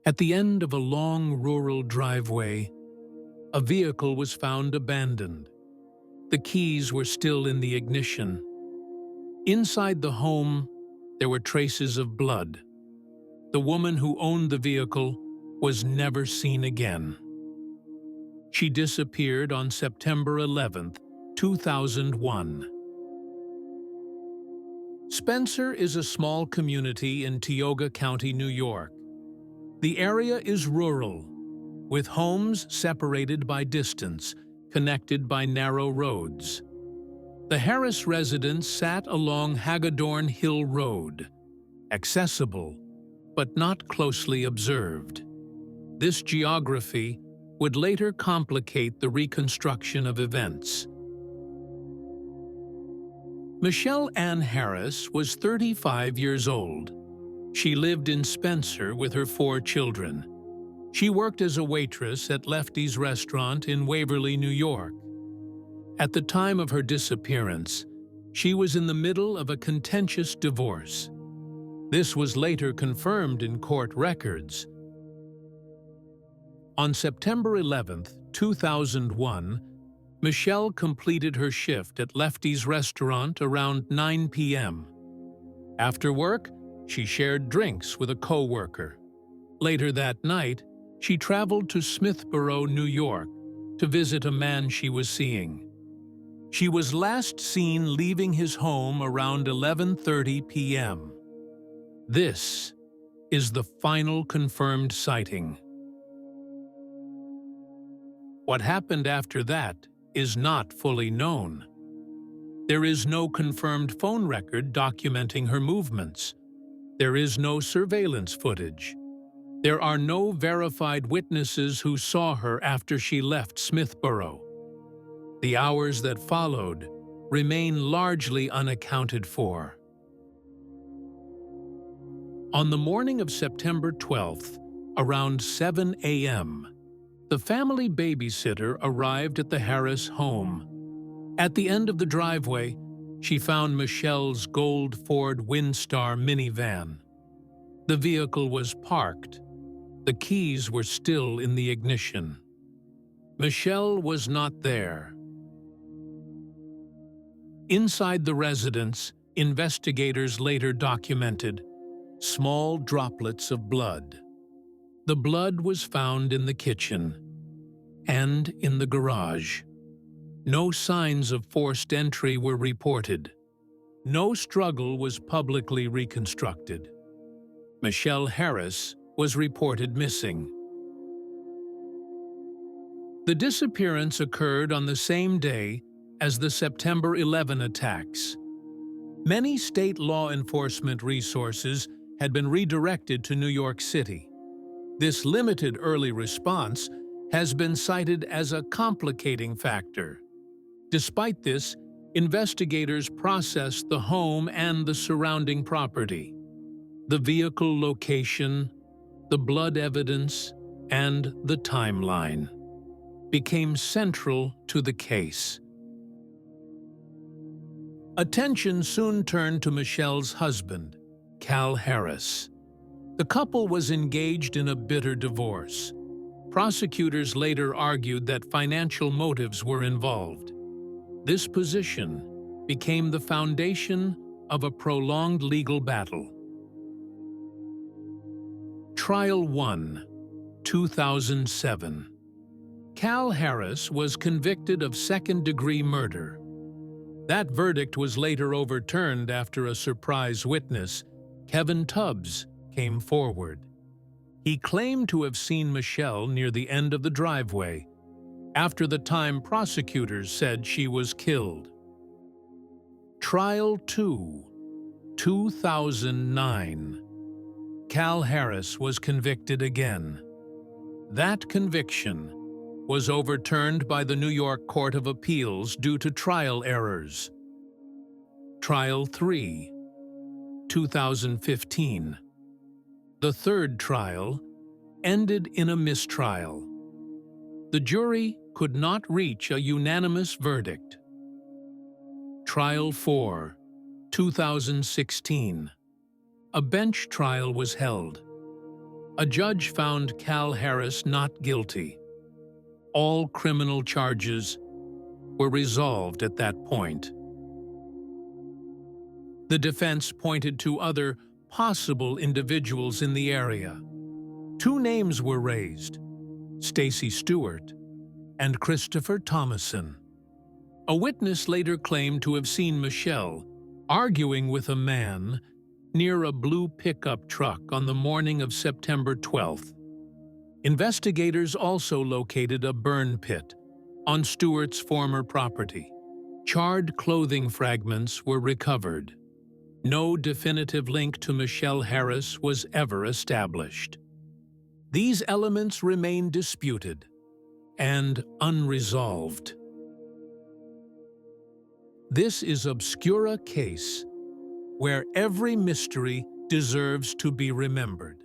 At the end of a long rural driveway, a vehicle was found abandoned. The keys were still in the ignition. Inside the home, there were traces of blood. The woman who owned the vehicle was never seen again. She disappeared on September 11, 2001. Spencer is a small community in Tioga County, New York. The area is rural, with homes separated by distance, connected by narrow roads. The Harris residence sat along Hagadorn Hill Road, accessible but not closely observed. This geography would later complicate the reconstruction of events. Michele Anne Harris was 35 years old. She lived in Spencer with her 4 children. She worked as a waitress at Lefty's restaurant in Waverly, New York. At the time of her disappearance, she was in the middle of a contentious divorce. This was later confirmed in court records. On September 11, 2001, Michele completed her shift at Lefty's restaurant around 9 p.m. After work, she shared drinks with a co-worker. Later that night, she traveled to Smithboro, New York, to visit a man she was seeing. She was last seen leaving his home around 11:30 p.m. This is the final confirmed sighting. What happened after that is not fully known. There is no confirmed phone record documenting her movements. There is no surveillance footage. There are no verified witnesses who saw her after she left Smithboro. The hours that followed remain largely unaccounted for. On the morning of September 12th, around 7 a.m., the family babysitter arrived at the Harris home. At the end of the driveway, she found Michele's gold Ford Windstar minivan. The vehicle was parked. The keys were still in the ignition. Michele was not there. Inside the residence, investigators later documented small droplets of blood. The blood was found in the kitchen and in the garage. No signs of forced entry were reported. No struggle was publicly reconstructed. Michele Harris was reported missing. The disappearance occurred on the same day as the September 11 attacks. Many state law enforcement resources had been redirected to New York City. This limited early response has been cited as a complicating factor. Despite this, investigators processed the home and the surrounding property. The vehicle location, the blood evidence, and the timeline became central to the case. Attention soon turned to Michele's husband, Cal Harris. The couple was engaged in a bitter divorce. Prosecutors later argued that financial motives were involved. This position became the foundation of a prolonged legal battle. Trial 1, 2007. Cal Harris was convicted of second-degree murder. That verdict was later overturned after a surprise witness, Kevin Tubbs, came forward. He claimed to have seen Michele near the end of the driveway, after the time prosecutors said she was killed. Trial 2, 2009. Cal Harris was convicted again. That conviction was overturned by the New York Court of Appeals due to trial errors. Trial 3, 2015. The third trial ended in a mistrial. The jury could not reach a unanimous verdict. Trial 4, 2016. A bench trial was held. A judge found Cal Harris not guilty. All criminal charges were resolved at that point. The defense pointed to other possible individuals in the area. Two names were raised: Stacy Stewart and Christopher Thomason. A witness later claimed to have seen Michele arguing with a man near a blue pickup truck on the morning of September 12th. Investigators also located a burn pit on Stewart's former property. Charred clothing fragments were recovered. No definitive link to Michele Harris was ever established. These elements remain disputed and unresolved. This is Obscura case, where every mystery deserves to be remembered.